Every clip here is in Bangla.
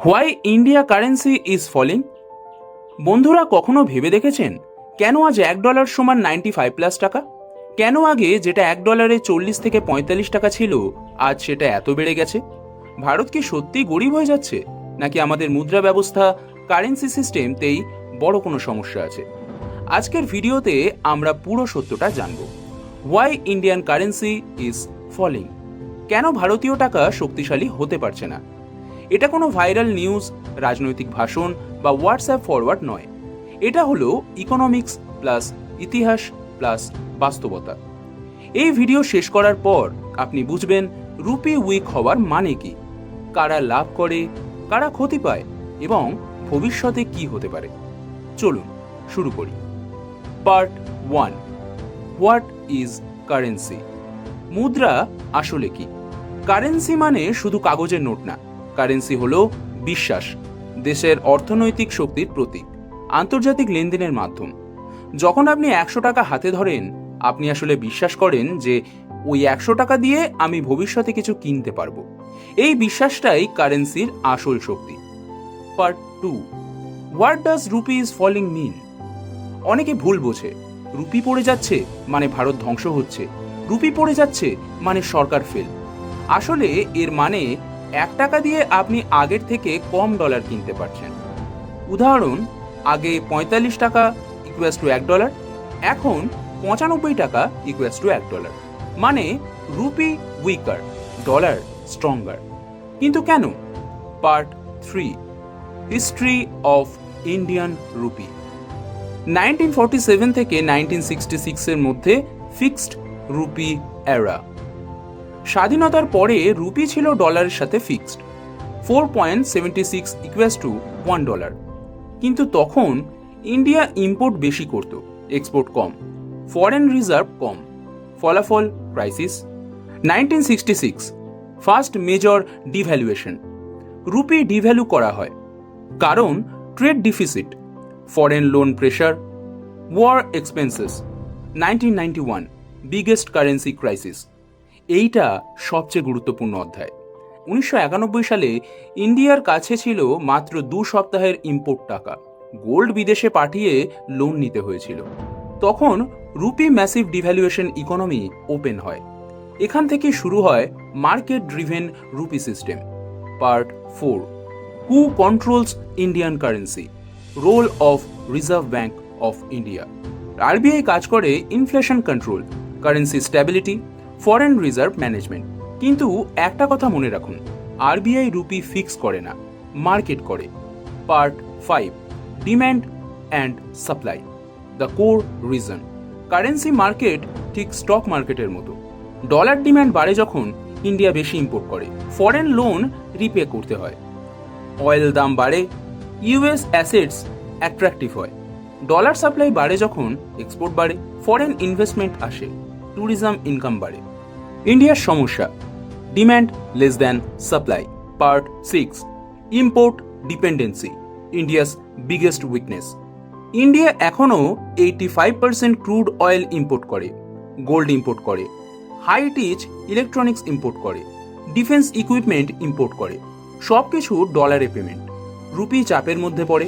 Why India currency is falling. বন্ধুরা, কখনো ভেবে দেখেছেন কেন আজ $1 সমান 95+ টাকা? কেন আগে যেটা $1 40 থেকে 45 টাকা ছিল আজ সেটা এত বেড়ে গেছে? ভারত কি সত্যি গরিব হয়ে যাচ্ছে, নাকি আমাদের মুদ্রা ব্যবস্থা কারেন্সি সিস্টেমতেই বড় কোনো সমস্যা আছে? আজকের ভিডিওতে আমরা পুরো সত্যটা জানব। Why Indian currency is falling, কেন ভারতীয় টাকা শক্তিশালী হতে পারছে না। এটা কোনো ভাইরাল নিউজ, রাজনৈতিক ভাষণ বা হোয়াটসঅ্যাপ ফরওয়ার্ড নয়। এটা হলো ইকোনমিক্স প্লাস ইতিহাস প্লাস বাস্তবতা। এই ভিডিও শেষ করার পর আপনি বুঝবেন রুপি উইক হওয়ার মানে কি, কারা লাভ করে, কারা ক্ষতি পায় এবং ভবিষ্যতে কি হতে পারে। চলুন শুরু করি। Part 1, what is currency? মুদ্রা আসলে কি? কারেন্সি মানে শুধু কাগজের নোট না। কারেন্সি হলো বিশ্বাস, দেশের অর্থনৈতিক শক্তির প্রতীক, আন্তর্জাতিক লেনদেনের মাধ্যম। যখন আপনি 100 টাকা হাতে ধরেন, আপনি আসলে বিশ্বাস করেন যে ওই 100 টাকা দিয়ে আমি ভবিষ্যতে কিছু কিনতে পারবো। এই বিশ্বাসটাই কারেন্সির আসল শক্তি। Part 2, what does rupee is falling mean? অনেকে ভুল বোঝে, রুপি পড়ে যাচ্ছে মানে ভারত ধ্বংস হচ্ছে, রুপি পড়ে যাচ্ছে মানে সরকার ফেল। আসলে এর মানে 1 টাকা দিয়ে আপনি আগের থেকে কম ডলার কিনতে পারছেন। উদাহরণ, আগে 45 টাকা ইকুয়ালস টু $1, এখন 95 টাকা ইকুয়ালস টু $1। মানে রুপি উইকার, ডলার স্ট্রঙ্গার। কিন্তু কেন? Part 3, history of Indian rupee. 1947 থেকে 1966 এর মধ্যে ফিক্সড রুপি এরা। স্বাধীনতার পরে রুপি ছিল ডলারের সাথে ফিক্সড, 4.76 ইকুয়ালস টু $1। কিন্তু তখন ইন্ডিয়া ইম্পোর্ট বেশি করত, এক্সপোর্ট কম, ফরেন রিজার্ভ কম। ফলাফল crisis. 1966 first major devaluation. Rupee devalue করা হয় কারণ trade deficit, foreign loan pressure, war expenses. 1991 biggest currency crisis. এইটা সবচেয়ে গুরুত্বপূর্ণ অধ্যায়। 1991 সালে ইন্ডিয়ার কাছে ছিল মাত্র 2 সপ্তাহের ইম্পোর্ট টাকা। গোল্ড বিদেশে পাঠিয়ে লোন নিতে হয়েছিল। তখন rupee massive devaluation economy open হয়। এখান থেকে শুরু হয় market driven rupee system. Part 4, who controls Indian currency? Role of Reserve Bank of India. RBI কাজ করে inflation control, currency stability, foreign reserve management. কিন্তু একটা কথা মনে রাখুন, আরবিআই রুপি ফিক্স করে না, মার্কেট করে। Part 5, demand and supply, the core reason. Currency market ঠিক স্টক মার্কেটের মতো। ডলার ডিম্যান্ড বাড়ে যখন ইন্ডিয়া বেশি ইম্পোর্ট করে, ফরেন লোন রিপে করতে হয়। অয়েল দাম বাড়ে, ইউএস অ্যাসেটস অ্যাট্রাকটিভ হয়। ডলার সাপ্লাই বাড়ে যখন এক্সপোর্ট বাড়ে, ফরেন ইনভেস্টমেন্ট আসে, ট্যুরিজম ইনকাম বাড়ে। ইন্ডিয়ার সমস্যা, demand less than supply. Part 6, import dependency, India's biggest weakness. India এখনও 85% ক্রুড অয়েল ইম্পোর্ট করে, গোল্ড ইম্পোর্ট করে, হাই টিচ ইলেকট্রনিক্স ইম্পোর্ট করে, ডিফেন্স ইকুইপমেন্ট ইম্পোর্ট করে। সব কিছু ডলারে পেমেন্ট। রুপি চাপের মধ্যে পড়ে।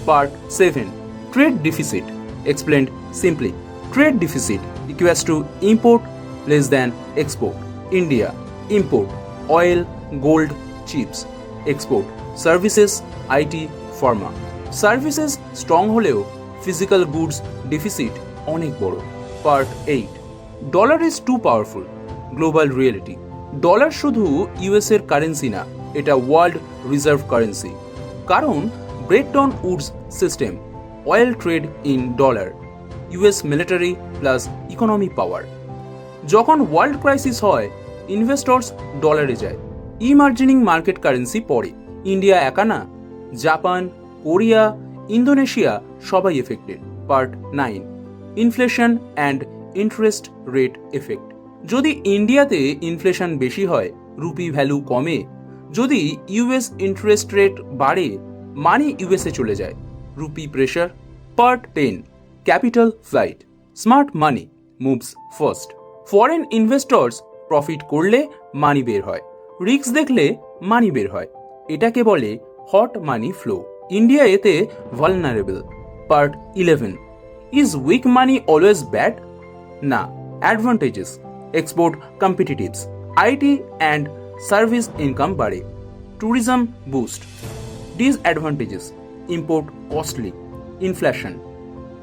Part 7, trade deficit explained simply. Trade deficit equals to import less than export. India import oil, gold, chips, export services, IT, pharma. Services strong হলেও ফিজিক্যাল গুডস ডিফিসিট অনেক বড়। Part 8, dollar is too powerful, global reality. Dollar শুধু ইউএস এর কারেন্সি না, এটা ওয়ার্ল্ড রিজার্ভ কারেন্সি। কারণ Bretton Woods system, oil trade in dollar, US military plus economy power. যখন ওয়ার্ল্ড ক্রাইসিস হয়, ইনভেস্টর্স ডলারে যায়, ইমার্জিনিং মার্কেট কারেন্সি পড়ে। ইন্ডিয়া একা না, জাপান, কোরিয়া, ইন্দোনেশিয়া সবাই affected. Part 9, inflation and interest rate effect. যদি ইন্ডিয়াতে ইনফ্লেশন বেশি হয়, রুপি ভ্যালু কমে। যদি ইউএস ইন্টারেস্ট রেট বাড়ে, মানি ইউএসএ চলে যায়, rupee pressure. Part 10, capital flight, smart মানি moves first. Foreign investors profit করলে মানি বের হয়, রিস্ক দেখলে মানি বের হয়। এটাকে বলে হট মানি ফ্লো, ইন্ডিয়া এতে vulnerable. Part 11, is weak money always bad? না, advantages, export competitives, IT and service income বাড়ে, tourism boost. Disadvantages, import costly, inflation,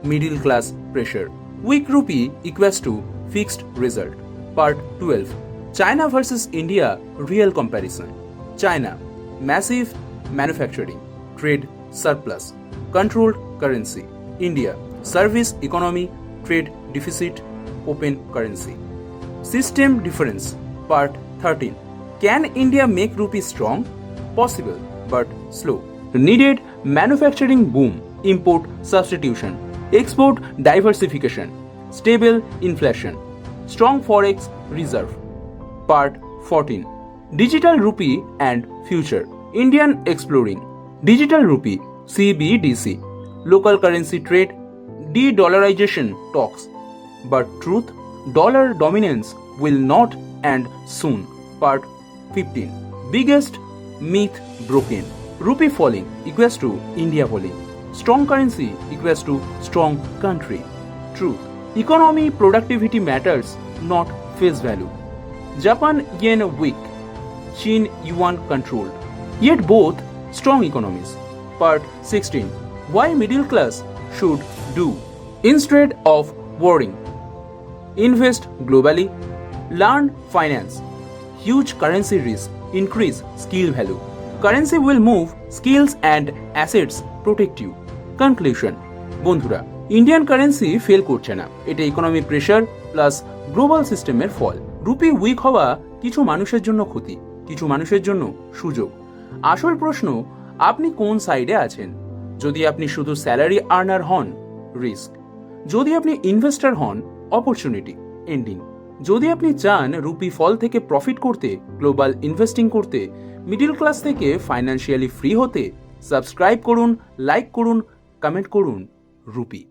middle class pressure, weak rupee equals to fixed result. Part 12, China versus India real comparison. China, massive manufacturing, trade surplus, controlled currency. India, service economy, trade deficit, open currency. System difference. Part 13. Can India make rupee strong? Possible, but slow. Needed manufacturing boom, import substitution, export diversification, stable inflation, strong forex reserve. Part 14. Digital rupee and future. Indian exploring. Digital rupee, CBDC, local currency trade, de-dollarization talks. But truth, dollar dominance will not end soon. Part 15. Biggest myth broken. Rupee falling equals to India falling. Strong currency equals to strong country. Truth. Economy productivity matters, not face value. Japan yen weak. Chin yuan controlled. Yet both strong economies. Part 16. Why middle class should do instead of worrying. Invest globally, learn finance, huge currency risk, increase skill value. Currency will move, skills and assets protect you. Conclusion. বন্ধুরা, ইন্ডিয়ান কারেন্সি ফেল করছে না, এটা ইকোনমিক প্রেশার প্লাস গ্লোবাল সিস্টেমের ফল। রুপি উইক হওয়া কিছু মানুষের জন্য ক্ষতি, কিছু মানুষের জন্য সুযোগ। আসল প্রশ্ন, আপনি কোন সাইডে আছেন? যদি আপনি শুধু স্যালারি আর্নার হন, রিস্ক। যদি আপনি ইনভেস্টর হন, অপরচুনিটি, এন্ডিং। যদি আপনি চান রুপি ফল থেকে প্রফিট করতে, গ্লোবাল ইনভেস্টিং করতে, মিডিল ক্লাস থেকে ফাইন্যান্সিয়ালি ফ্রি হতে, সাবস্ক্রাইব করুন, লাইক করুন, কমেন্ট করুন। রুপি।